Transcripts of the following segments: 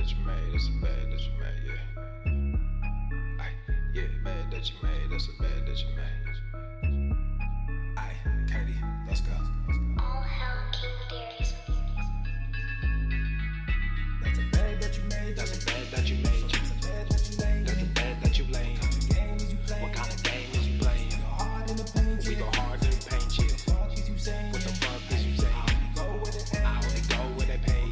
that you made, that's a bad that you made, yeah. Ay, yeah, bad that you made, that's a bad that you made. Ay, Katie, let's go. All hell King Darius. That's a bad that you made, That's a bad that you made, that's a bad that you laid. that's a bad that you laid. What kind of game is you playing? We go hard in the paint, yeah. What the fuck is you saying? I only go where they pay.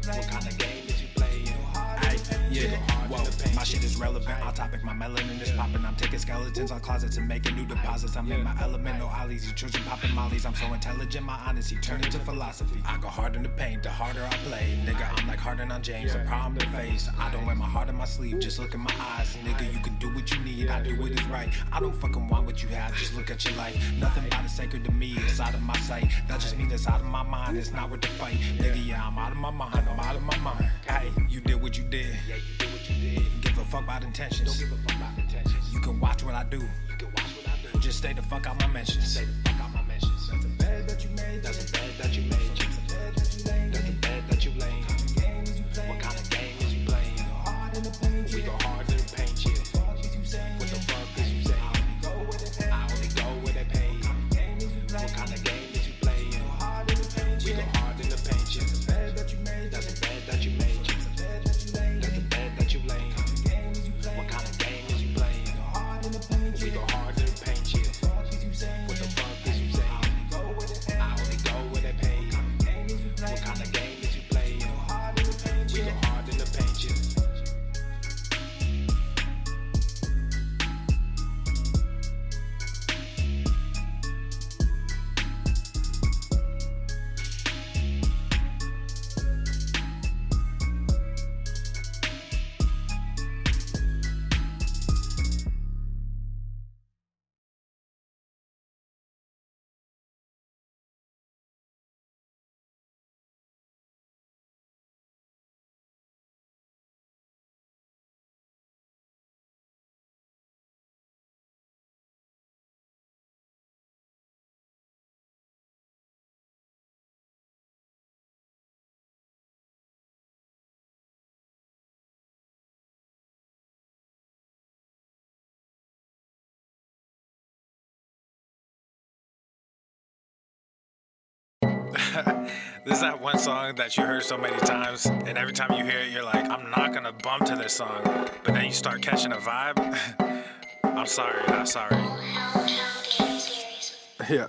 What kind of game is you playing? Ay, yeah, hard whoa, in the paint, my shit is relevant, on topic, my melanin is popping. I'm taking skeletons on closets and making new deposits. I'm in my element, no ollies, you children popping mollies. I'm so intelligent, my honesty turned into philosophy. I go hard in the paint, the harder I play. Nigga, I'm like Harden on James, a problem to face. I don't wear my heart on my sleeve, just look in my eyes. Nigga, you can do what you need, I do what is right. I don't fucking want what you have, just look at your life. Nothing about it sacred to me, it's out of my sight. That just means it's out of my mind, it's not worth the fight. Nigga, yeah, I'm out of my mind, I'm out of my mind. Hey, you did what you did. Yeah, you do what you did. Give a fuck about intentions. Don't give a fuck about intentions. You can watch what I do. You can watch what I do. Just stay the fuck out my mentions. Stay the fuck out my mentions. That's a bad that you made. That's a bad that you made. That's a bad that you laid. That's a bad that you laid. What kind of game is you playing? We go hard in the paint, yeah. What the fuck is you saying? I only go where they pay. What kind of game is you playing? We go hard in the paint, yeah. That's a bad that you made. That's a bad that you laid. What kind of game is you playing? We go hard in the paint, yeah. What the fuck is you saying? I only go where they pay. What kind of game is you playing? We go hard in the paint, yeah. This is that one song that you heard so many times, and every time you hear it, you're like, I'm not gonna bump to this song. But then you start catching a vibe. I'm sorry, not sorry. All hell King Darius. Yeah.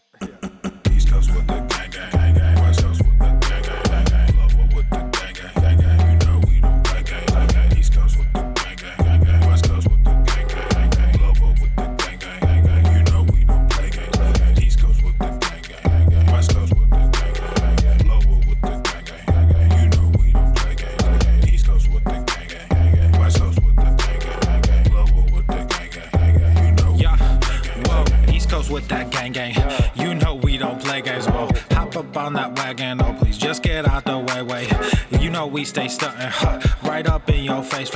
East Coast with the gang gang, West Coast with the gang gang, Lower with the gang gang, you know we don't play gang. East Coast with the gang gang, West Coast with the gang gang, Lower with the gang gang, you know we don't play gang. East Coast with the gang gang, West Coast with the gang gang, Lower with the gang gang, you know we don't play gang. East Coast with the gang gang, West Coast with the gang gang, Lower with the gang gang, you know. Yeah, whoa, East Coast with that gang gang. You know we don't play games, whoa. Hop up on that wagon, oh please just get out the way. You know we stay stuntin', right up in your face.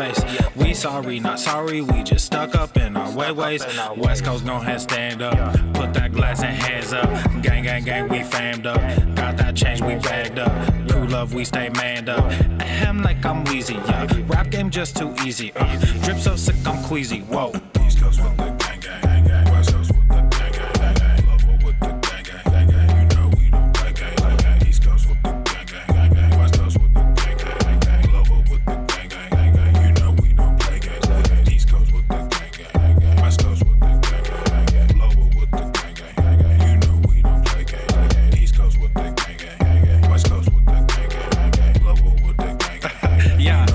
We sorry, not sorry, we just stuck up in our ways. West Coast gon' head stand up, put that glass and hands up. Gang, we famed up, got that change, we bagged up. Crew love, we stay manned up. Ahem like I'm wheezy, yeah. Rap game just too easy, drip so sick I'm queasy, whoa. East Coast with the gang gang, West Coast with the gang gang, Lower with the gang gang, you know we don't play gang. East Coast with the gang gang, West Coast with the gang gang, Lower with the gang gang, you know we don't play gang. East Coast with the gang gang, West Coast with the gang gang, Lower with the gang gang, you know we don't play gang. East Coast with the gang gang, West Coast with the gang gang, Lower with the gang gang. Yeah.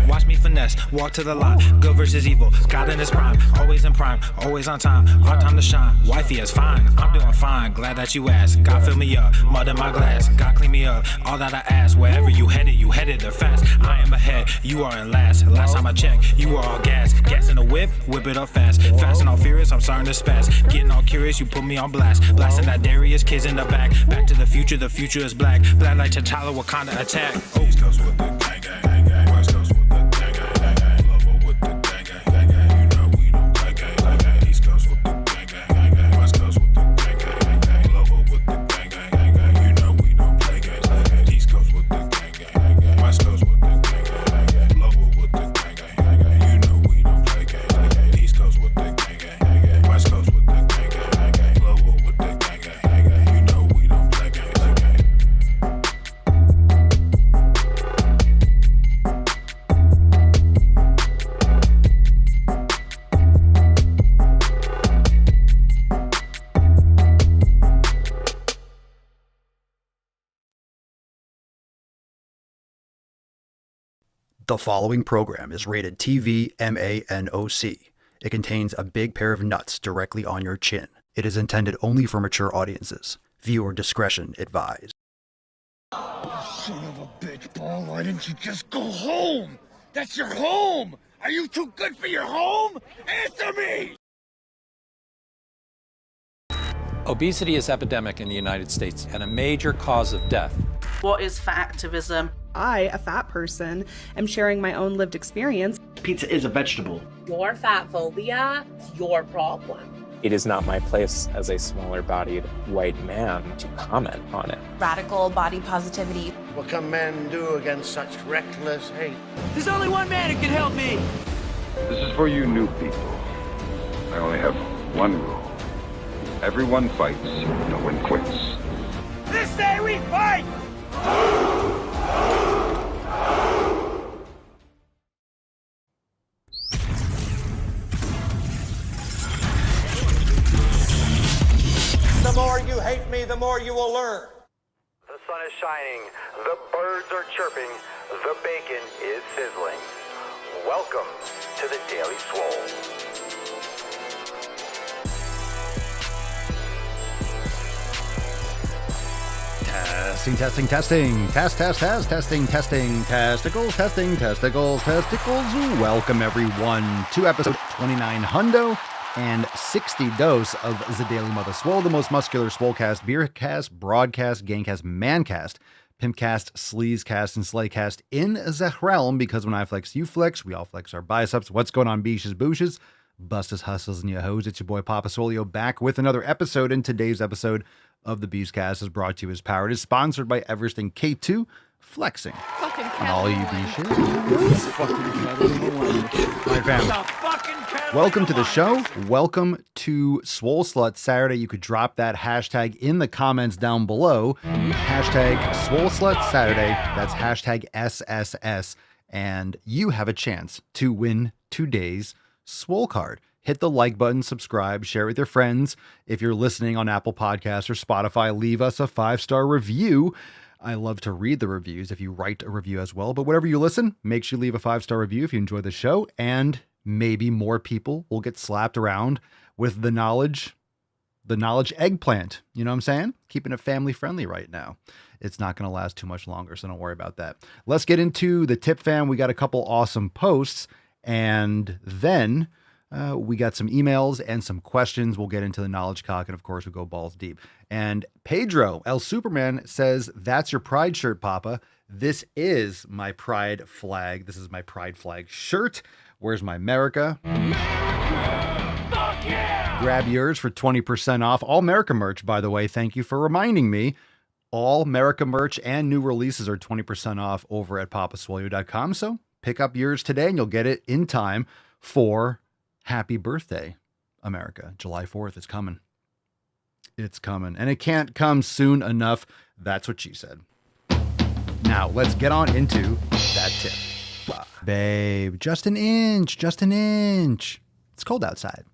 Watch me finesse, walk to the line. Good versus evil, God in his prime. Always in prime, always on time. Our time to shine, wifey is fine. I'm doing fine, glad that you asked. God fill me up, mud in my glass. God clean me up, all that I ask. Wherever you headed there fast. I am ahead, you are in last. Last time I checked, you were all gas. Gas in the whip it up fast. Fast and all furious, I'm starting to spaz. Getting all curious, you put me on blast. Blasting that Darius, kids in the back. Back to the future is black. Black like T'Challa, Wakanda attack. East Coast with the gang gang, West Coast with the gang gang, Lower with the gang gang, you know we don't play gang. East Coast with the gang gang, West Coast with the gang gang, Lower with the gang gang, you know we don't play gang. East Coast with the gang gang, West Coast with the The following program is rated TV MANOC. It contains a big pair of nuts directly on your chin. It is intended only for mature audiences. Viewer discretion advised. Son of a bitch, Paul, why didn't you just go home? That's your home! Are you too good for your home? Answer me! Obesity is epidemic in the United States and a major cause of death. What is fat activism? I, a fat person, am sharing my own lived experience. Pizza is a vegetable. Your fat phobia is your problem. It is not my place as a smaller-bodied white man to comment on it. Radical body positivity. What can men do against such reckless hate? There's only one man who can help me. This is for you new people. I only have one rule. Everyone fights, no one quits. This day we fight! The more you hate me, the more you will learn. The sun is shining, the birds are chirping, the bacon is sizzling. Welcome to the Daily Swole. Testing. Testicles. Welcome everyone to episode 29 hundo and 60 dose of the Daily Mother Swole, the most muscular swolecast, beercast, broadcast, gangcast, mancast, pimpcast, sleazecast, and slaycast in the realm, because when I flex, you flex, we all flex our biceps. What's going on, beaches, booshes, bustas, hustles, and your hoes? It's your boy Papa Solio back with another episode, and today's episode of the Beastcast is brought to you as powered, is sponsored by Everesting K2 Flexing. On all you beaches. Alright, fam. Welcome to the show. Welcome to Swole Slut Saturday. You could drop that hashtag in the comments down below. Hashtag Swole Slut Saturday. That's hashtag SSS. And you have a chance to win today's Swole card. Hit the like button, subscribe, share with your friends. If you're listening on Apple Podcasts or Spotify, leave us a 5-star review. I love to read the reviews if you write a review as well. But whatever you listen, make sure you leave a 5-star review if you enjoy the show. And maybe more people will get slapped around with the knowledge eggplant. You know what I'm saying? Keeping it family friendly right now. It's not going to last too much longer, so don't worry about that. Let's get into the tip, fam. We got a couple awesome posts. And then we got some emails and some questions. We'll get into the knowledge cock, and of course we go balls deep. And Pedro El Superman says, "That's your pride shirt, Papa. This is my pride flag. This is my pride flag shirt. Where's my America? Fuck yeah! Grab yours for 20% off. All America merch, by the way. Thank you for reminding me. All America merch and new releases are 20% off over at papaswolio.com. So pick up yours today and you'll get it in time for happy birthday, America. July 4th is coming. It's coming. And it can't come soon enough. That's what she said. Now, let's get on into that tip. Babe, just an inch. It's cold outside.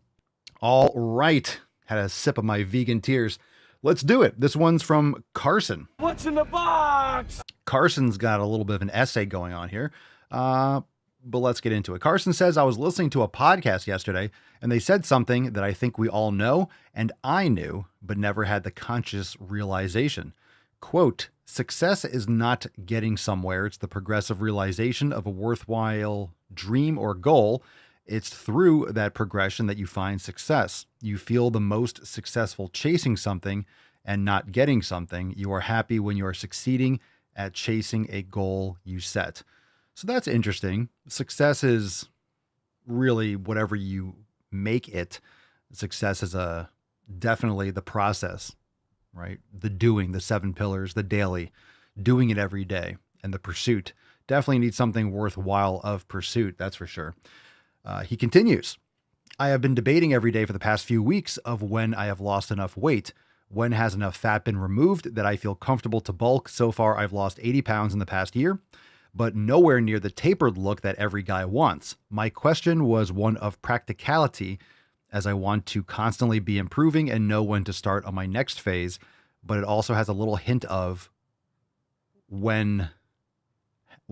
All right. Had a sip of my vegan tears. Let's do it. This one's from Carson. What's in the box? Carson's got a little bit of an essay going on here. But let's get into it. Carson says, "I was listening to a podcast yesterday and they said something that I think we all know and I knew, but never had the conscious realization. Quote, success is not getting somewhere. It's the progressive realization of a worthwhile dream or goal. It's through that progression that you find success. You feel the most successful chasing something and not getting something. You are happy when you are succeeding at chasing a goal you set." So that's interesting. Success is really whatever you make it. Success is definitely the process, right? The doing, the 7 pillars, the daily, doing it every day, and the pursuit. Definitely need something worthwhile of pursuit, that's for sure. He continues, "I have been debating every day for the past few weeks of when I have lost enough weight. When has enough fat been removed that I feel comfortable to bulk? So far, I've lost 80 pounds in the past year, but nowhere near the tapered look that every guy wants. My question was one of practicality, as I want to constantly be improving and know when to start on my next phase, but it also has a little hint of when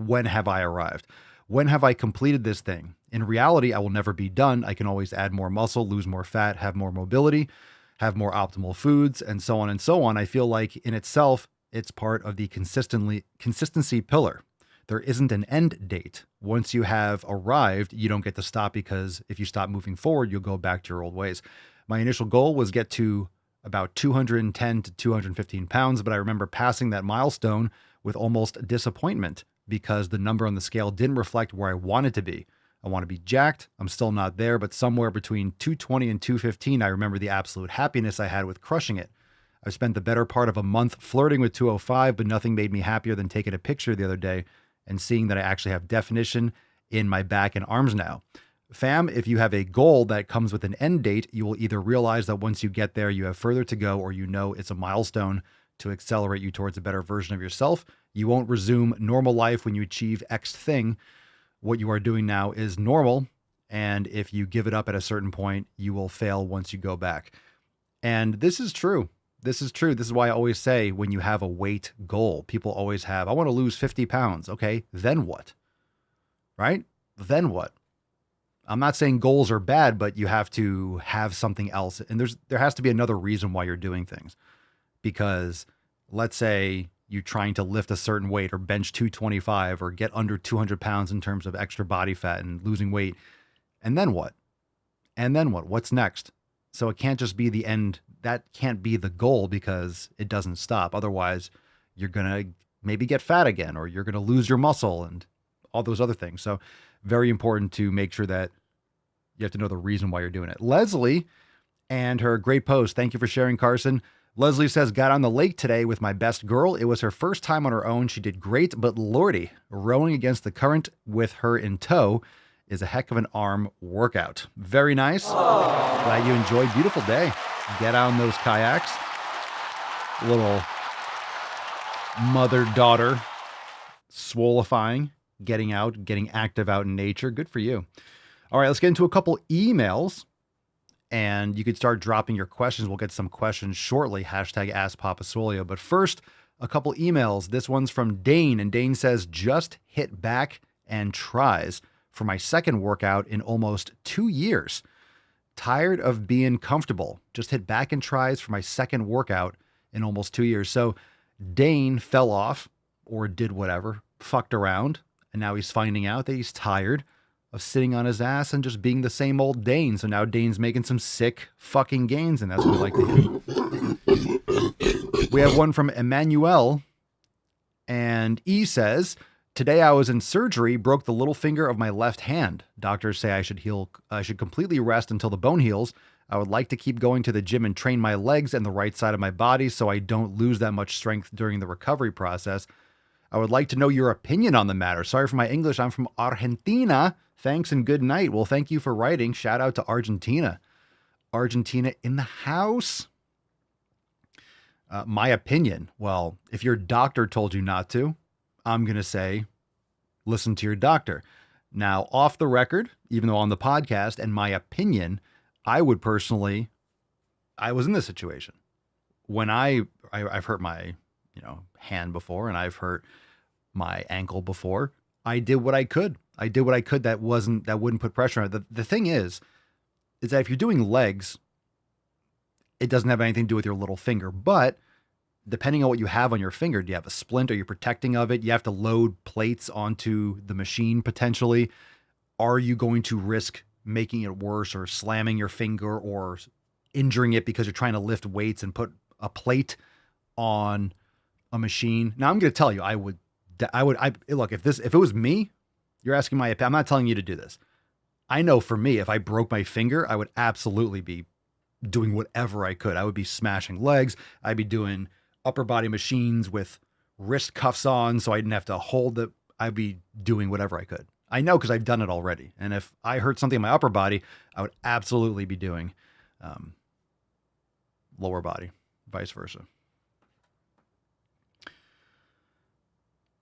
have I arrived? When have I completed this thing? In reality, I will never be done. I can always add more muscle, lose more fat, have more mobility, have more optimal foods, and so on and so on. I feel like in itself, it's part of the consistency pillar. There isn't an end date. Once you have arrived, you don't get to stop, because if you stop moving forward, you'll go back to your old ways. My initial goal was get to about 210 to 215 pounds, but I remember passing that milestone with almost disappointment because the number on the scale didn't reflect where I wanted to be. I want to be jacked. I'm still not there, but somewhere between 220 and 215, I remember the absolute happiness I had with crushing it. I spent the better part of a month flirting with 205, but nothing made me happier than taking a picture the other day and seeing that I actually have definition in my back and arms now. Fam, if you have a goal that comes with an end date, you will either realize that once you get there, you have further to go, or you know it's a milestone to accelerate you towards a better version of yourself. You won't resume normal life when you achieve X thing. What you are doing now is normal. And if you give it up at a certain point, you will fail once you go back. And this is true. This is true. This is why I always say, when you have a weight goal, people always have, I want to lose 50 pounds. Okay, then what? Right? Then what? I'm not saying goals are bad, but you have to have something else. And there has to be another reason why you're doing things. Because let's say you're trying to lift a certain weight or bench 225 or get under 200 pounds in terms of extra body fat and losing weight. And then what? And then what? What's next? So it can't just be the end. That can't be the goal, because it doesn't stop. Otherwise, you're going to maybe get fat again, or you're going to lose your muscle and all those other things. So very important to make sure that you have to know the reason why you're doing it. Leslie and her great post. Thank you for sharing, Carson. Leslie says, got on the lake today with my best girl. It was her first time on her own. She did great, but lordy, rowing against the current with her in tow is a heck of an arm workout. Very nice. Glad you enjoyed. Beautiful day. Get on those kayaks. Little mother-daughter swolifying, getting out, getting active out in nature. Good for you. All right, let's get into a couple emails. And you could start dropping your questions. We'll get some questions shortly. Hashtag AskPapaSwolio. But first, a couple emails. This one's from Dane. And Dane says, just hit back and tries for my second workout in almost 2 years. Tired of being comfortable. Just hit back and tries for my second workout in almost 2 years. So Dane fell off, or did whatever, fucked around. And now he's finding out that he's tired of sitting on his ass and just being the same old Dane. So now Dane's making some sick fucking gains, and that's what we like to hear. We have one from Emmanuel, and E says, today I was in surgery, broke the little finger of my left hand. Doctors say I should completely rest until the bone heals. I would like to keep going to the gym and train my legs and the right side of my body so I don't lose that much strength during the recovery process. I would like to know your opinion on the matter. Sorry for my English. I'm from Argentina. Thanks and good night. Well, thank you for writing. Shout out to Argentina. Argentina in the house. My opinion. Well, if your doctor told you not to, I'm going to say, listen to your doctor. Now, off the record, even though on the podcast, and my opinion, I would personally, I was in this situation. When I've hurt my, hand before, and I've hurt my ankle before, I did what I could. I did what I could that wouldn't put pressure on it. The thing is that if you're doing legs, it doesn't have anything to do with your little finger. But depending on what you have on your finger, do you have a splint? Are you protecting of it? You have to load plates onto the machine potentially. Are you going to risk making it worse or slamming your finger or injuring it because you're trying to lift weights and put a plate on a machine? Now I'm going to tell you, I would look, if it was me, you're asking my opinion. I'm not telling you to do this. I know for me, if I broke my finger, I would absolutely be doing whatever I could. I would be smashing legs. I'd be doing upper body machines with wrist cuffs on so I didn't have to hold it. I'd be doing whatever I could. I know because I've done it already. And if I hurt something in my upper body, I would absolutely be doing lower body, vice versa.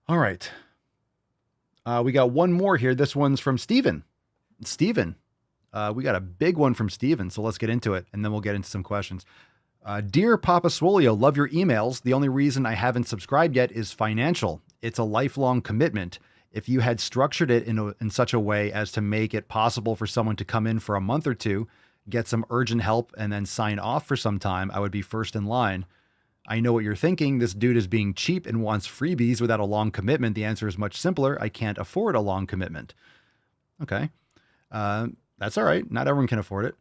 All right. We got one more here. This one's from Steven. Steven. We got a big one from Steven, so let's get into it, and then we'll get into some questions. Dear Papa Swolio, love your emails. The only reason I haven't subscribed yet is financial. It's a lifelong commitment. If you had structured it in such a way as to make it possible for someone to come in for a month or two, get some urgent help, and then sign off for some time, I would be first in line. I know what you're thinking. This dude is being cheap and wants freebies without a long commitment. The answer is much simpler. I can't afford a long commitment. Okay. That's all right. Not everyone can afford it.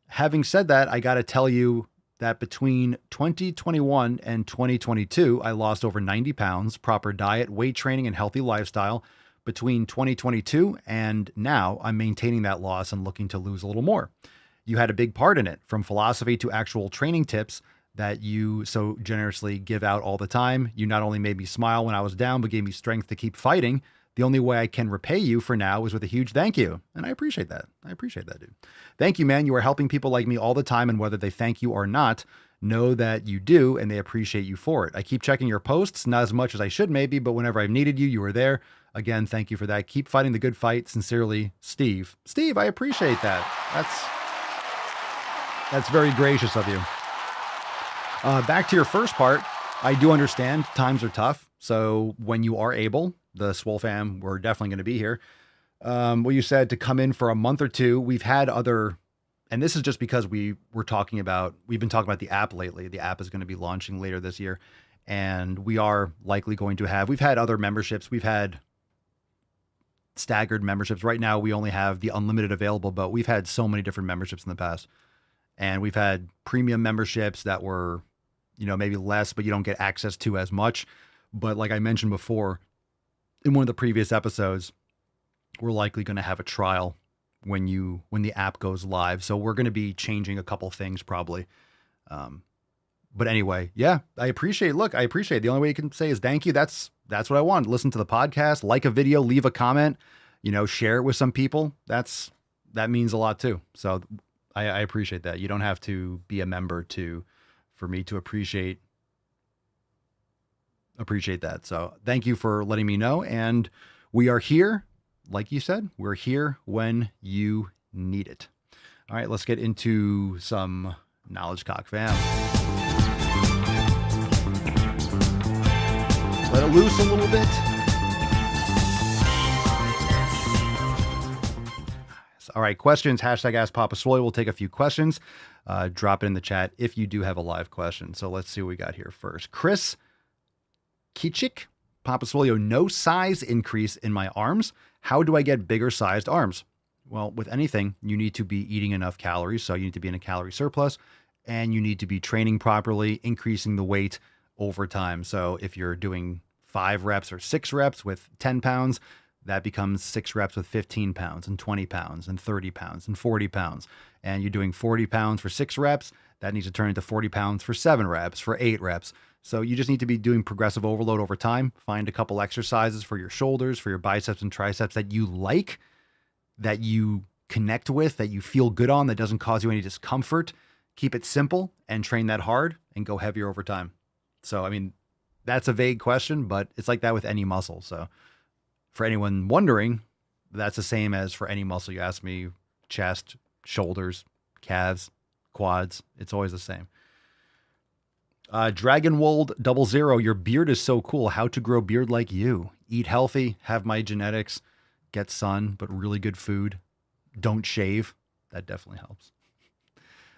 Having said that, I got to tell you that between 2021 and 2022, I lost over 90 pounds, proper diet, weight training, and healthy lifestyle. Between 2022 and now, I'm maintaining that loss and looking to lose a little more. You had a big part in it, from philosophy to actual training tips that you so generously give out all the time. You not only made me smile when I was down, but gave me strength to keep fighting. The only way I can repay you for now is with a huge thank you. And I appreciate that. I appreciate that, dude. Thank you, man. You are helping people like me all the time. And whether they thank you or not, know that you do, and they appreciate you for it. I keep checking your posts, not as much as I should maybe, but whenever I've needed you, you were there. Again, thank you for that. Keep fighting the good fight. Sincerely, Steve. Steve, I appreciate that. That's very gracious of you. Back to your first part. I do understand times are tough. So when you are able, the Swole fam, we're definitely going to be here. What you said to come in for a month or two, we've had other, and this is just because we've been talking about the app lately. The app is going to be launching later this year. And we are likely going to we've had other memberships. We've had staggered memberships. Right now, we only have the unlimited available, but we've had so many different memberships in the past. And we've had premium memberships that were, maybe less, but you don't get access to as much. But like I mentioned before, in one of the previous episodes, we're likely going to have a trial when the app goes live. So we're going to be changing a couple things probably. But anyway, yeah, I appreciate. The only way you can say is thank you. That's what I want. Listen to the podcast, like a video, leave a comment, share it with some people. That means a lot too. So I appreciate that. You don't have to be a member for me to appreciate that. So thank you for letting me know. And we are here. Like you said, we're here when you need it. All right, let's get into some Knowledge Cock fam. Let it loose a little bit. All right, questions, hashtag Ask Papa Swole. We'll take a few questions. Drop it in the chat if you do have a live question. So let's see what we got here first. Chris Kichik, Papa Swole, no size increase in my arms. How do I get bigger sized arms? Well, with anything, you need to be eating enough calories. So you need to be in a calorie surplus, and you need to be training properly, increasing the weight over time. So if you're doing 5 reps or 6 reps with 10 pounds, that becomes 6 reps with 15 pounds and 20 pounds and 30 pounds and 40 pounds. And you're doing 40 pounds for 6 reps. That needs to turn into 40 pounds for 7 reps, for 8 reps. So you just need to be doing progressive overload over time. Find a couple exercises for your shoulders, for your biceps and triceps that you like, that you connect with, that you feel good on, that doesn't cause you any discomfort. Keep it simple and train that hard and go heavier over time. So, I mean, that's a vague question, but it's like that with any muscle. So for anyone wondering, that's the same as for any muscle. You ask me, chest, shoulders, calves, quads, it's always the same. Dragonwold 00, your beard is so cool. How to grow beard like you. Eat healthy, have my genetics, get sun, but really good food. Don't shave. That definitely helps.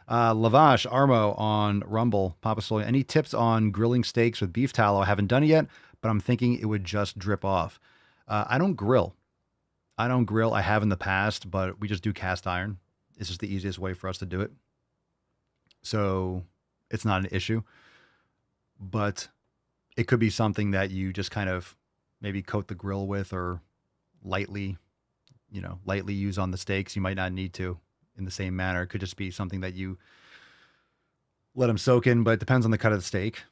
Lavash Armo on Rumble, Papa Swole, any tips on grilling steaks with beef tallow? I haven't done it yet, but I'm thinking it would just drip off. I don't grill. I have in the past, but we just do cast iron. It's just the easiest way for us to do it. So it's not an issue. But it could be something that you just kind of maybe coat the grill with, or lightly use on the steaks. You might not need to in the same manner. It could just be something that you let them soak in, but it depends on the cut of the steak.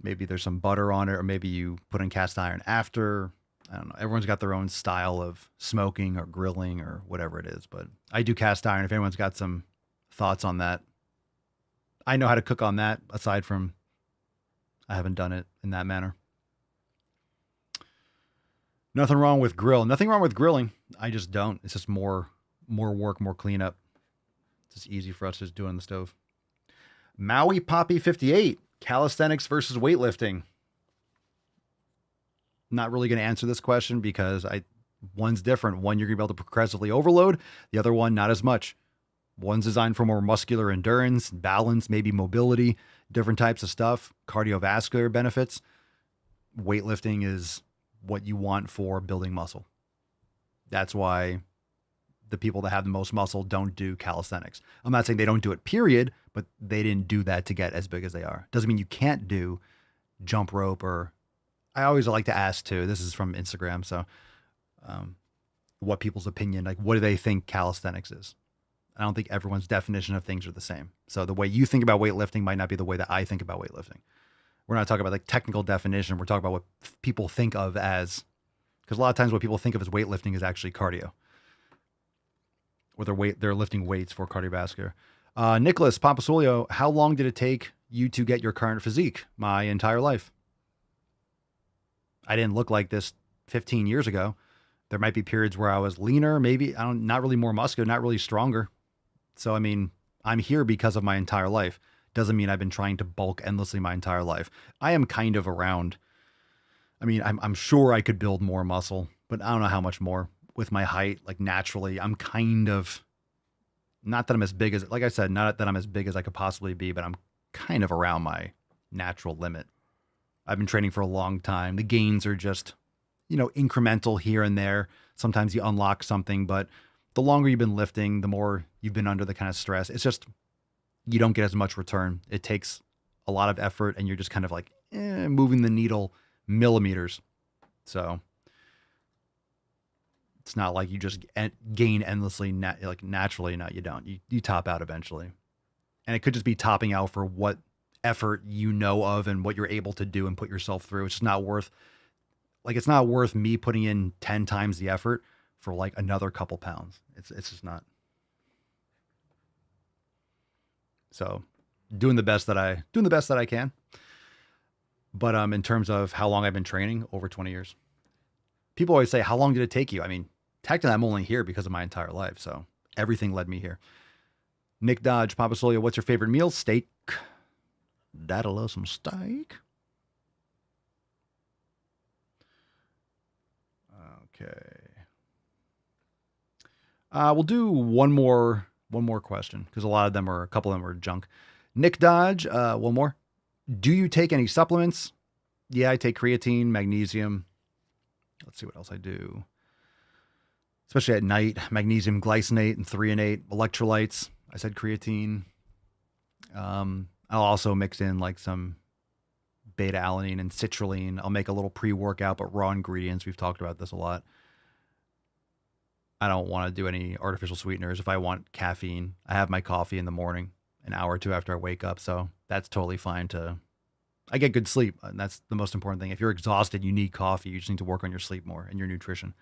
Maybe there's some butter on it, or maybe you put in cast iron after. I don't know. Everyone's got their own style of smoking or grilling or whatever it is, but I do cast iron. If anyone's got some thoughts on that, I know how to cook on that, aside from I haven't done it in that manner. Nothing wrong with grill. Nothing wrong with grilling. I just don't. It's just more work, more cleanup. It's just easy for us to just do it on the stove. Maui Poppy 58, calisthenics versus weightlifting. Not really going to answer this question because One's different. One you're going to be able to progressively overload. The other one, not as much. One's designed for more muscular endurance, balance, maybe mobility, different types of stuff, cardiovascular benefits. Weightlifting is what you want for building muscle. That's why the people that have the most muscle don't do calisthenics. I'm not saying they don't do it, period, but they didn't do that to get as big as they are. Doesn't mean you can't do jump rope or I always like to ask too, this is from Instagram. So, what people's opinion, like what do they think calisthenics is? I don't think everyone's definition of things are the same. So the way you think about weightlifting might not be the way that I think about weightlifting. We're not talking about like technical definition. We're talking about what people think of as, because a lot of times what people think of as weightlifting is actually cardio. Or they're lifting weights for cardiovascular. Nicholas Papasolio, how long did it take you to get your current physique? My entire life. I didn't look like this 15 years ago. There might be periods where I was leaner, maybe not really more muscular, not really stronger. So, I mean, I'm here because of my entire life. Doesn't mean I've been trying to bulk endlessly my entire life. I am kind of around. I mean, I'm sure I could build more muscle, but I don't know how much more with my height. Like naturally, I'm kind of, not that I'm as big as, like I said, not that I'm as big as I could possibly be, but I'm kind of around my natural limit. I've been training for a long time. The gains are just, incremental here and there. Sometimes you unlock something, but the longer you've been lifting, the more you've been under the kind of stress. It's just, you don't get as much return. It takes a lot of effort and you're just kind of like moving the needle millimeters. So it's not like you just gain endlessly, naturally. No, you don't. You top out eventually. And it could just be topping out for what effort you know of and what you're able to do and put yourself through. It's just not worth, it's not worth me putting in 10 times the effort for like another couple pounds. It's just not. So doing the best that I can. But in terms of how long I've been training, over 20 years. People always say, how long did it take you? I mean, technically I'm only here because of my entire life. So everything led me here. Nick Dodge, Papasolio, what's your favorite meal? Steak. Dad loves some steak. Okay. We'll do one more question because a couple of them are junk. Nick Dodge, one more. Do you take any supplements? Yeah, I take creatine, magnesium. Let's see what else I do. Especially at night, magnesium glycinate and threonate, electrolytes. I said creatine. I'll also mix in like some beta alanine and citrulline. I'll make a little pre-workout, but raw ingredients. We've talked about this a lot. I don't want to do any artificial sweeteners. If I want caffeine, I have my coffee in the morning, an hour or two after I wake up. So that's totally fine I get good sleep. And that's the most important thing. If you're exhausted, you need coffee. You just need to work on your sleep more and your nutrition.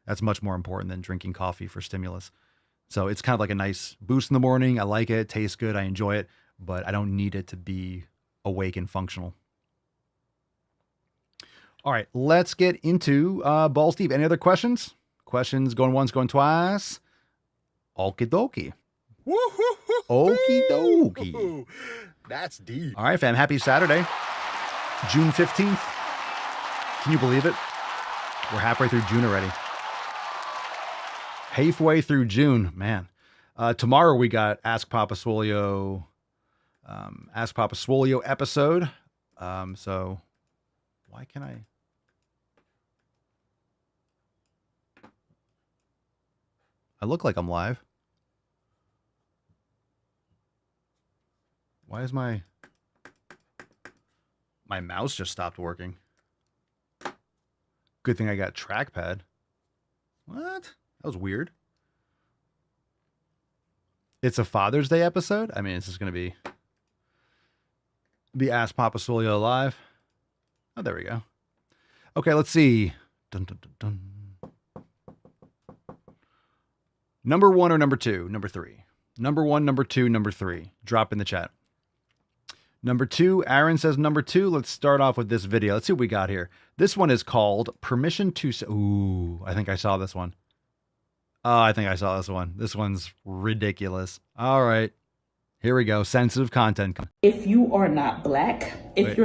That's much more important than drinking coffee for stimulus. So it's kind of like a nice boost in the morning. I like it. It tastes good. I enjoy it, but I don't need it to be awake and functional. All right, let's get into Balls Deep. Any other questions? Questions going once, going twice. Okie dokie. Okie dokie. That's deep. All right, fam. Happy Saturday, June 15th. Can you believe it? We're halfway through June already. Halfway through June, man. Tomorrow we got Ask Papa Swolio episode. So why can I look like I'm live. Why is my mouse just stopped working? Good thing I got trackpad. What? That was weird. It's a Father's Day episode? I mean, it's just going to be Ask Papa Swolio live. Oh, there we go. Okay, let's see. Dun, dun, dun, dun. Number 1 or number 2? Number 3. Number 1, number 2, number 3. Drop in the chat. Number 2, Aaron says number 2. Let's start off with this video. Let's see what we got here. This one is called Permission to... Ooh, I think I saw this one. Oh, I think I saw this one. This one's ridiculous. All right. Here we go. Sensitive content. If you are not black, if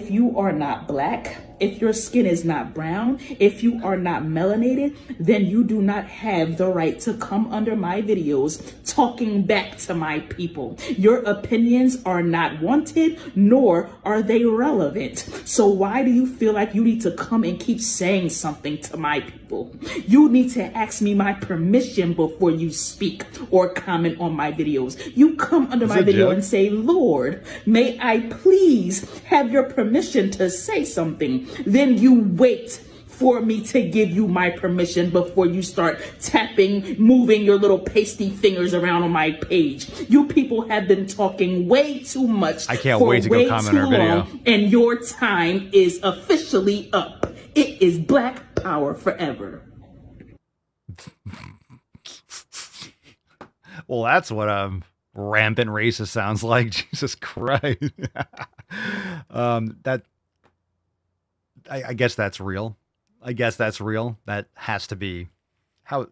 you are not black, If your skin is not brown, if you are not melanated, then you do not have the right to come under my videos talking back to my people. Your opinions are not wanted, nor are they relevant. So why do you feel like you need to come and keep saying something to my people? You need to ask me my permission before you speak or comment on my videos. You come under my video and say, Lord, may I please have your permission to say something. Then you wait for me to give you my permission before you start tapping, moving your little pasty fingers around on my page. You people have been talking way too much. I can't wait to go comment on our video. And your time is officially up. It is Black Power forever. Well, that's what rampant racist sounds like. Jesus Christ. I guess that's real. That has to be how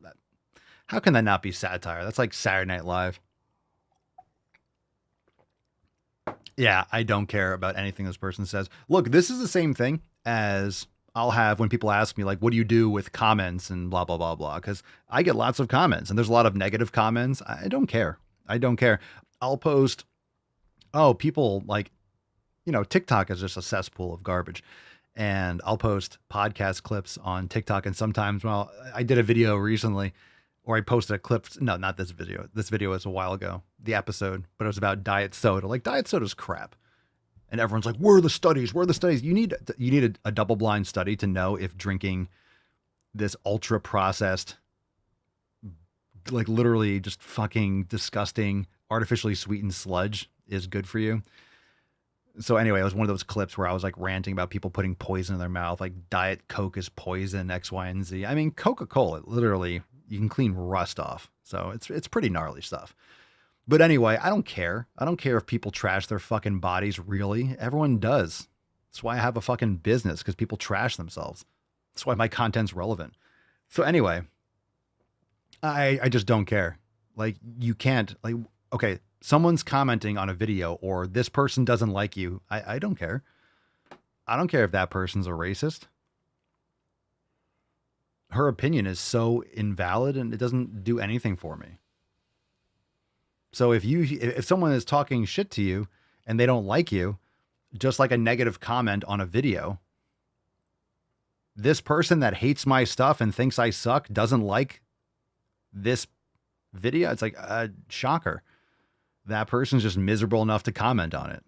can that not be satire? That's like Saturday Night Live. Yeah, I don't care about anything this person says. Look, this is the same thing as I'll have when people ask me, like, what do you do with comments and blah, blah, blah, blah. Because I get lots of comments and there's a lot of negative comments. I don't care. I'll post, people like, TikTok is just a cesspool of garbage. And I'll post podcast clips on TikTok. And sometimes, I did a video recently, or I posted a clip. No, not this video. This video was a while ago, the episode, but it was about diet soda. Like, diet soda's crap. And everyone's like, where are the studies? You need a double-blind study to know if drinking this ultra-processed, like literally just fucking disgusting, artificially sweetened sludge is good for you. So anyway, it was one of those clips where I was like ranting about people putting poison in their mouth, like Diet Coke is poison, X, Y, and Z. I mean, Coca-Cola, literally, you can clean rust off. So it's pretty gnarly stuff. But anyway, I don't care. I don't care if people trash their fucking bodies, really. Everyone does. That's why I have a fucking business, because people trash themselves. That's why my content's relevant. So anyway, I just don't care. Like, you can't, like, okay, someone's commenting on a video or this person doesn't like you. I don't care. I don't care if that person's a racist. Her opinion is so invalid and it doesn't do anything for me. So if someone is talking shit to you and they don't like you, just like a negative comment on a video, this person that hates my stuff and thinks I suck doesn't like this video. It's like a shocker. That person's just miserable enough to comment on it.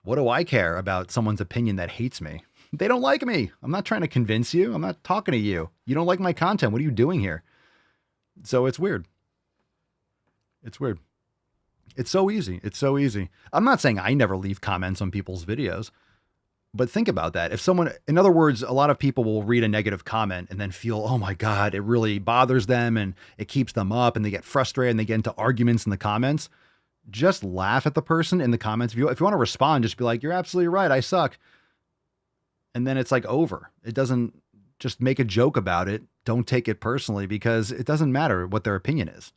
What do I care about someone's opinion that hates me? They don't like me. I'm not trying to convince you. I'm not talking to you. You don't like my content. What are you doing here? So it's weird. It's weird. It's so easy. I'm not saying I never leave comments on people's videos, but think about that. If someone, in other words, a lot of people will read a negative comment and then feel, oh my God, it really bothers them and it keeps them up and they get frustrated and they get into arguments in the comments. Just laugh at the person in the comments. If you want to respond, just be like, you're absolutely right. I suck. And then it's like over. It doesn't, just make a joke about it. Don't take it personally, because it doesn't matter what their opinion is.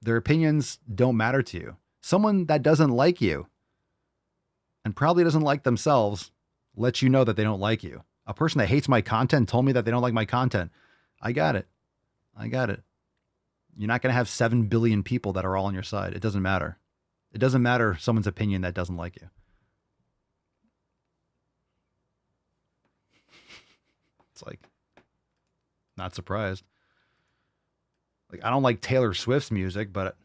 Their opinions don't matter to you. Someone that doesn't like you and probably doesn't like themselves lets you know that they don't like you. A person that hates my content told me that they don't like my content. I got it. You're not going to have 7 billion people that are all on your side. It doesn't matter. It doesn't matter someone's opinion that doesn't like you. It's like, not surprised. Like, I don't like Taylor Swift's music, but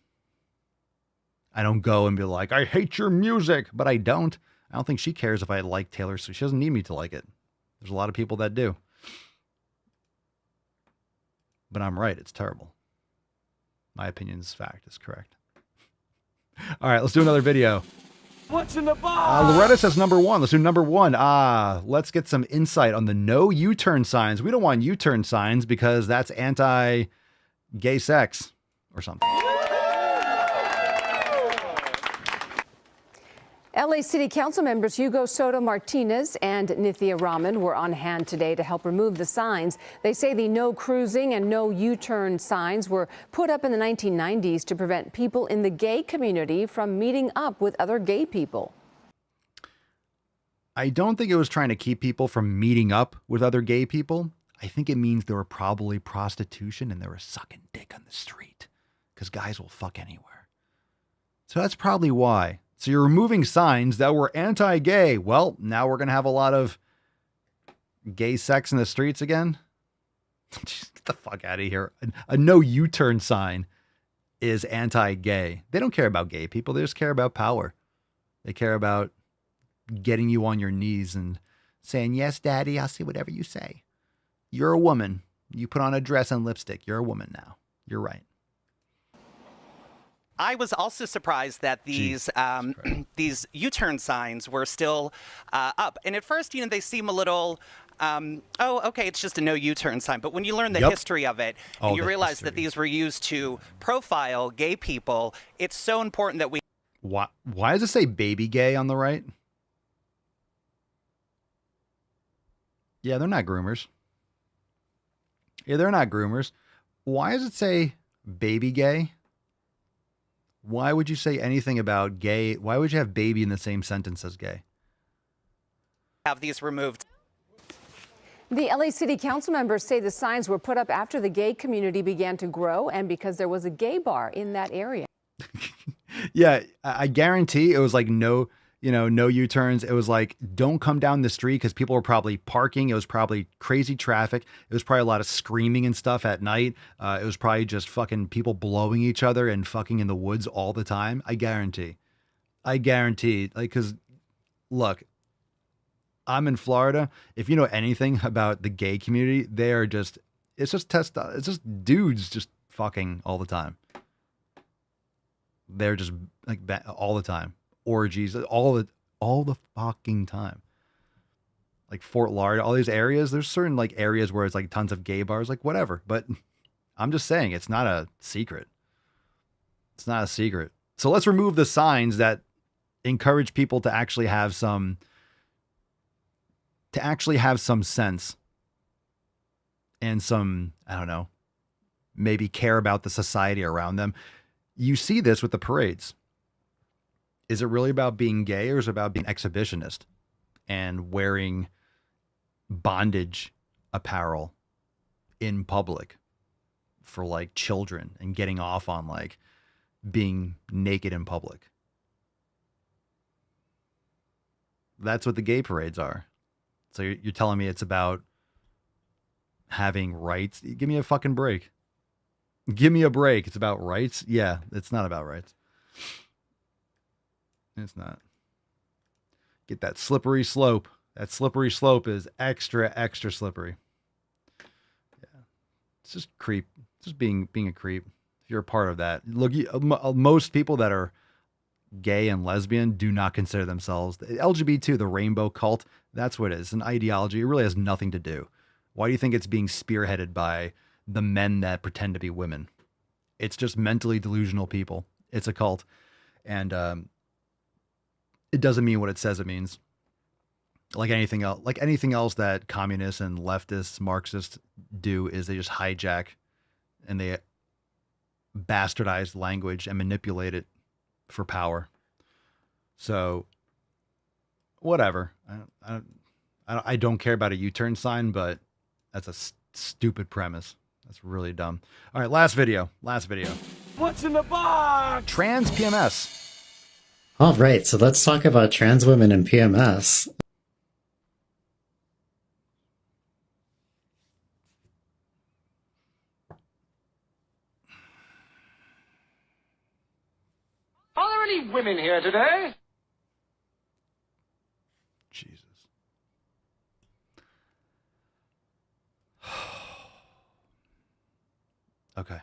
I don't go and be like, I hate your music, but I don't. I don't think she cares if I like Taylor Swift. She doesn't need me to like it. There's a lot of people that do. But I'm right. It's terrible. My opinion is fact. It's correct. All right, let's do another video. What's in the box? Loretta says number one. Let's do number one. Let's get some insight on the no U-turn signs. We don't want U-turn signs because that's anti-gay sex or something. LA City Council members Hugo Soto Martinez and Nithya Raman were on hand today to help remove the signs. They say the no cruising and no U-turn signs were put up in the 1990s to prevent people in the gay community from meeting up with other gay people. I don't think it was trying to keep people from meeting up with other gay people. I think it means there were probably prostitution and they were sucking dick on the street because guys will fuck anywhere. So that's probably why. So you're removing signs that were anti-gay. Well, now we're going to have a lot of gay sex in the streets again. Just get the fuck out of here. A no U-turn sign is anti-gay. They don't care about gay people. They just care about power. They care about getting you on your knees and saying, yes, daddy, I'll say whatever you say. You're a woman. You put on a dress and lipstick. You're a woman now. You're right. I was also surprised that these these U-turn signs were still up. And at first, they seem a little, oh, okay, it's just a no U-turn sign. But when you learn the history of it, and you realize that these were used to profile gay people, it's so important that we... Why does it say baby gay on the right? Yeah, they're not groomers. Yeah, they're not groomers. Why does it say baby gay? Why would you say anything about gay? Why would you have baby in the same sentence as gay? Have these removed. The LA City Council members say the signs were put up after the gay community began to grow and because there was a gay bar in that area. Yeah, I guarantee it was like no U-turns. It was like, don't come down the street because people were probably parking. It was probably crazy traffic. It was probably a lot of screaming and stuff at night. It was probably just fucking people blowing each other and fucking in the woods all the time. I guarantee. Like, because look, I'm in Florida. If you know anything about the gay community, it's just dudes just fucking all the time. They're just like all the time. Orgies, all the fucking time. Like Fort Lauderdale, all these areas, there's certain like areas where it's like tons of gay bars, like whatever. But I'm just saying, it's not a secret. It's not a secret. So let's remove the signs that encourage people to actually have some sense and some, I don't know, maybe care about the society around them. You see this with the parades. Is it really about being gay or is it about being exhibitionist and wearing bondage apparel in public for like children and getting off on like being naked in public? That's what the gay parades are. So you're telling me it's about having rights? Give me a fucking break. Give me a break. It's about rights? Yeah, it's not about rights. It's not. Get that slippery slope. That slippery slope is extra, extra slippery. Yeah. It's just creep. It's just being a creep. If you're a part of that. Look, most people that are gay and lesbian do not consider themselves LGBT, the rainbow cult. That's what it is. It's an ideology. It really has nothing to do. Why do you think it's being spearheaded by the men that pretend to be women? It's just mentally delusional people. It's a cult. And it doesn't mean what it says it means. Like anything else that communists and leftists, Marxists do is they just hijack and they bastardize language and manipulate it for power. So whatever. I don't care about a U-turn sign, but that's a stupid premise. That's really dumb. All right, last video. What's in the box? Trans PMS. All right, so let's talk about trans women and PMS. Are there any women here today? Jesus. Okay.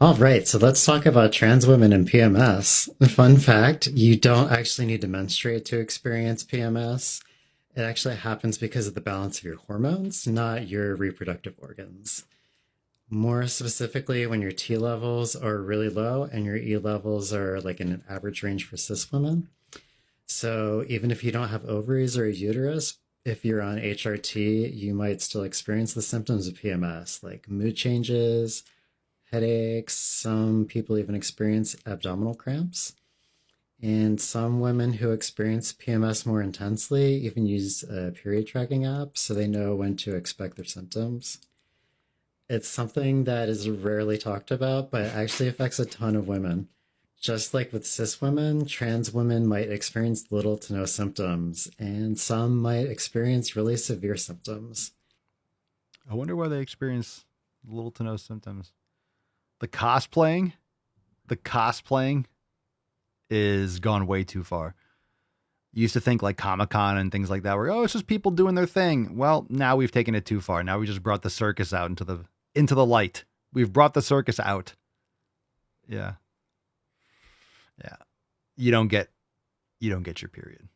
All right, so let's talk about trans women and PMS. Fun fact, you don't actually need to menstruate to experience PMS. It actually happens because of the balance of your hormones, not your reproductive organs. More specifically, when your T levels are really low and your E levels are like in an average range for cis women. So even if you don't have ovaries or a uterus, if you're on HRT, you might still experience the symptoms of PMS, like mood changes, headaches. Some people even experience abdominal cramps. And some women who experience PMS more intensely even use a period tracking app so they know when to expect their symptoms. It's something that is rarely talked about, but it actually affects a ton of women. Just like with cis women, trans women might experience little to no symptoms, and some might experience really severe symptoms. I wonder why they experience little to no symptoms. The cosplaying is gone way too far. You used to think like Comic-Con and things like that were, oh, it's just people doing their thing. Well, now we've taken it too far. Now we just brought the circus out into the light. We've brought the circus out. Yeah. Yeah. You don't get your period.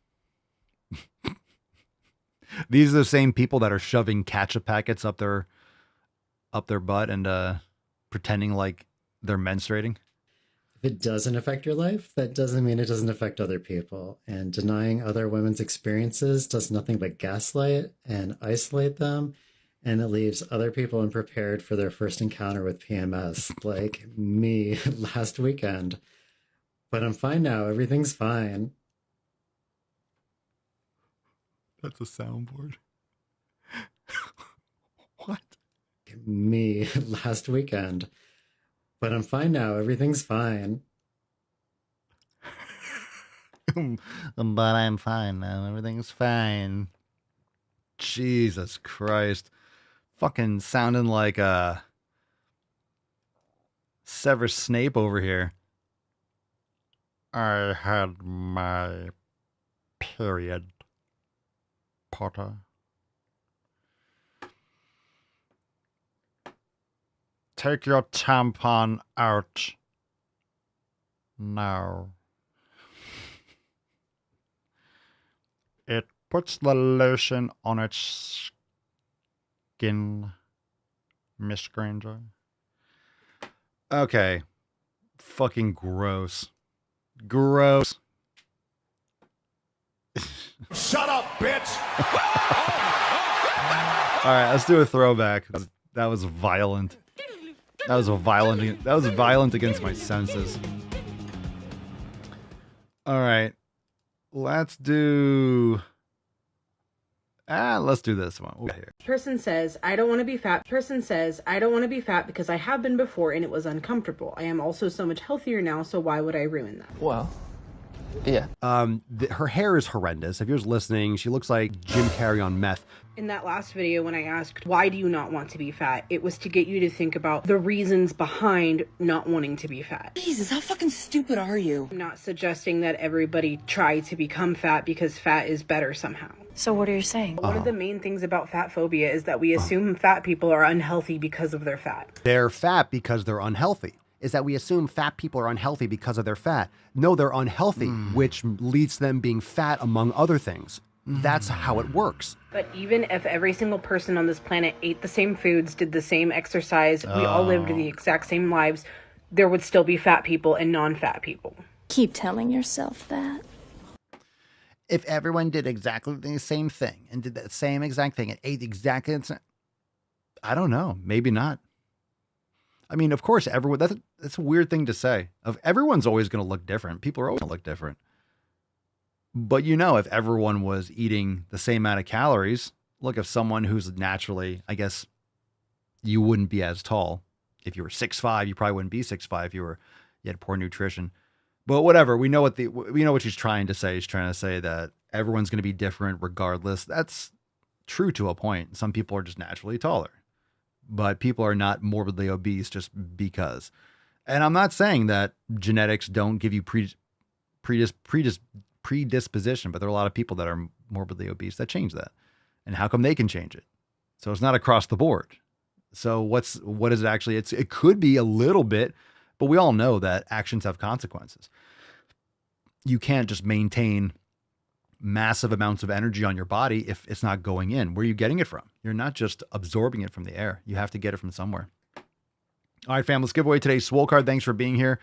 These are the same people that are shoving ketchup packets up their butt and pretending like they're menstruating. If it doesn't affect your life, that doesn't mean it doesn't affect other people. And denying other women's experiences does nothing but gaslight and isolate them. And it leaves other people unprepared for their first encounter with PMS, like me last weekend. But I'm fine now. Everything's fine. That's a soundboard. What? Me last weekend. But I'm fine now. Everything's fine. But I'm fine now. Everything's fine. Jesus Christ. Fucking sounding like Severus Snape over here. I had my period, Potter. Take your tampon out now. It puts the lotion on its skin, Miss Granger. Okay. Fucking gross. Gross. Shut up, bitch! All right, let's do a throwback. That was violent. That was violent against my senses. All right. Let's do this one. We'll get here. Person says, I don't want to be fat. Person says, I don't want to be fat because I have been before and it was uncomfortable. I am also so much healthier now, so why would I ruin that? Well, yeah. Her hair is horrendous. If you're just listening, she looks like Jim Carrey on meth. In that last video, when I asked, why do you not want to be fat? It was to get you to think about the reasons behind not wanting to be fat. Jesus, how fucking stupid are you? I'm not suggesting that everybody try to become fat because fat is better somehow. So what are you saying? One of the main things about fat phobia is that we assume fat people are unhealthy because of their fat. They're fat because they're unhealthy. Is that we assume fat people are unhealthy because of their fat. No, they're unhealthy, which leads to them being fat among other things. That's how it works. But even if every single person on this planet ate the same foods, did the same exercise, we all lived the exact same lives, there would still be fat people and non-fat people. Keep telling yourself that. If everyone did exactly the same thing and did that same exact thing and ate exactly the same, I don't know, maybe not. I mean, of course, everyone, that's a weird thing to say. Everyone's always going to look different. People are always going to look different. But if everyone was eating the same amount of calories, look, if someone who's naturally, I guess you wouldn't be as tall. If you were 6'5", you probably wouldn't be 6'5" if you had poor nutrition. But whatever, we know what she's trying to say. She's trying to say that everyone's going to be different regardless. That's true to a point. Some people are just naturally taller, but people are not morbidly obese just because. And I'm not saying that genetics don't give you predisposition, but there are a lot of people that are morbidly obese that change that. And how come they can change it? So it's not across the board. So what is it actually? It could be a little bit, but we all know that actions have consequences. You can't just maintain massive amounts of energy on your body if it's not going in. Where are you getting it from? You're not just absorbing it from the air. You have to get it from somewhere. All right, fam, let's give away today's Swole card. Thanks for being here.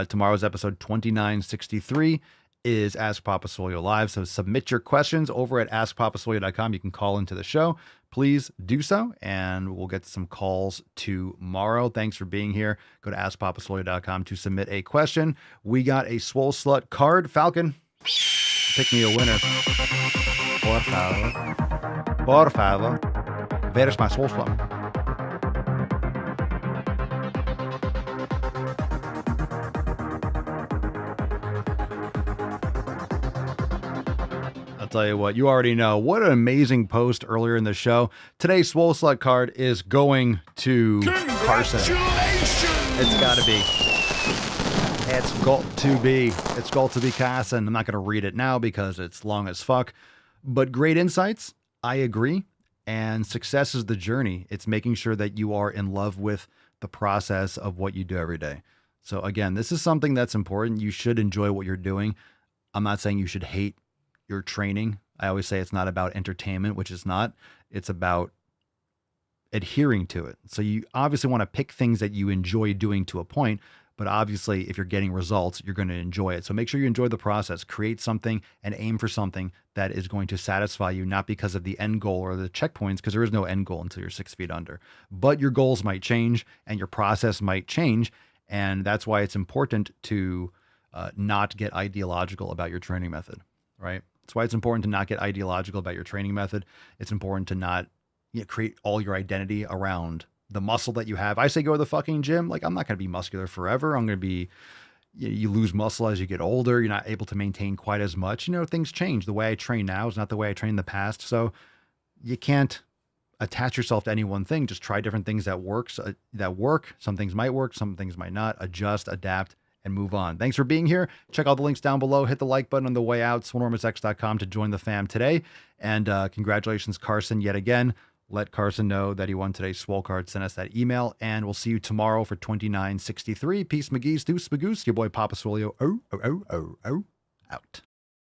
Tomorrow's episode 2963. is Ask Papa Swole Live. So submit your questions over at askpapaswole.com. You can call into the show. Please do so, and we'll get some calls tomorrow. Thanks for being here. Go to askpapaswole.com to submit a question. We got a Swole Slut card. Falcon, pick me a winner. Por favor. Por favor. Where's my Swole Slut? I'll tell you what, you already know. What an amazing post earlier in the show. Today's Swole Slut card is going to Carson. It's got to be. It's got to be Carson. I'm not going to read it now because it's long as fuck. But great insights. I agree. And success is the journey. It's making sure that you are in love with the process of what you do every day. So again, this is something that's important. You should enjoy what you're doing. I'm not saying you should hate your training. I always say it's not about entertainment, which is not. It's about adhering to it. So you obviously want to pick things that you enjoy doing to a point, but obviously if you're getting results, you're going to enjoy it. So make sure you enjoy the process. Create something and aim for something that is going to satisfy you, not because of the end goal or the checkpoints, because there is no end goal until you're 6 feet under. But your goals might change and your process might change. And that's why it's important to not get ideological about your training method, right? That's why it's important to not get ideological about your training method. It's important to not create all your identity around the muscle that you have. I say go to the fucking gym. Like, I'm not going to be muscular forever. I'm going to be, you lose muscle as you get older. You're not able to maintain quite as much. Things change. The way I train now is not the way I trained in the past. So you can't attach yourself to any one thing. Just try different things that work. Some things might work. Some things might not. Adjust, adapt, and move on. Thanks for being here. Check out the links down below. Hit the like button on the way out. SwoleNormousX.com to join the fam today. And congratulations, Carson, yet again. Let Carson know that he won today's Swole card. Send us that email, and we'll see you tomorrow for 2963. Peace, McGee's, deuce, Magoose. Your boy, Papa Swole. Out.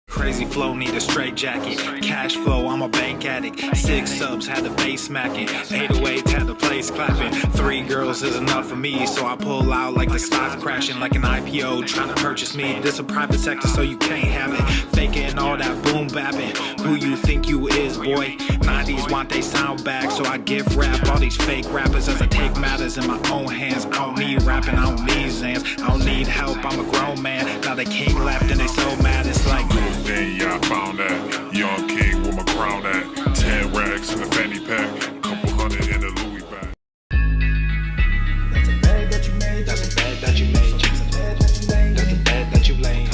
Crazy flow, need a straight jacket. Cash flow, I'm a bank addict. 6 subs, had the bass smacking. 808, had the place clapping. 3 girls is enough for me, so I pull out like the stock crashing. Like an IPO, trying to purchase me. This a private sector, so you can't have it. Faking all that boom bapping. Who you think you is, boy? 90s want they sound back, so I give rap all these fake rappers as I take matters in my own hands. I don't need rapping, I don't need Zans. I don't need help, I'm a grown man. Now they king left and they so mad, it's like... Then yeah, I found that young king with my crown at 10 racks in the fanny pack, couple hundred in the Louis bag. That's a bag that you made. That's a bag that you made. That's a bag that you laid.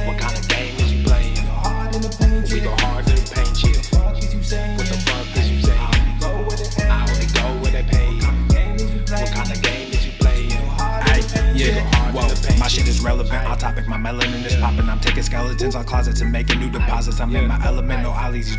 What kind of game is you playing? We go hard in the paint, chill. What the fuck is you saying? I only go where they pay. What kind of game is you playing? Yeah, whoa, my shit is relevant. On topic, my melanin is popping. I'm taking skeletons on closets and making new deposits. I'm in my element, no ollies. You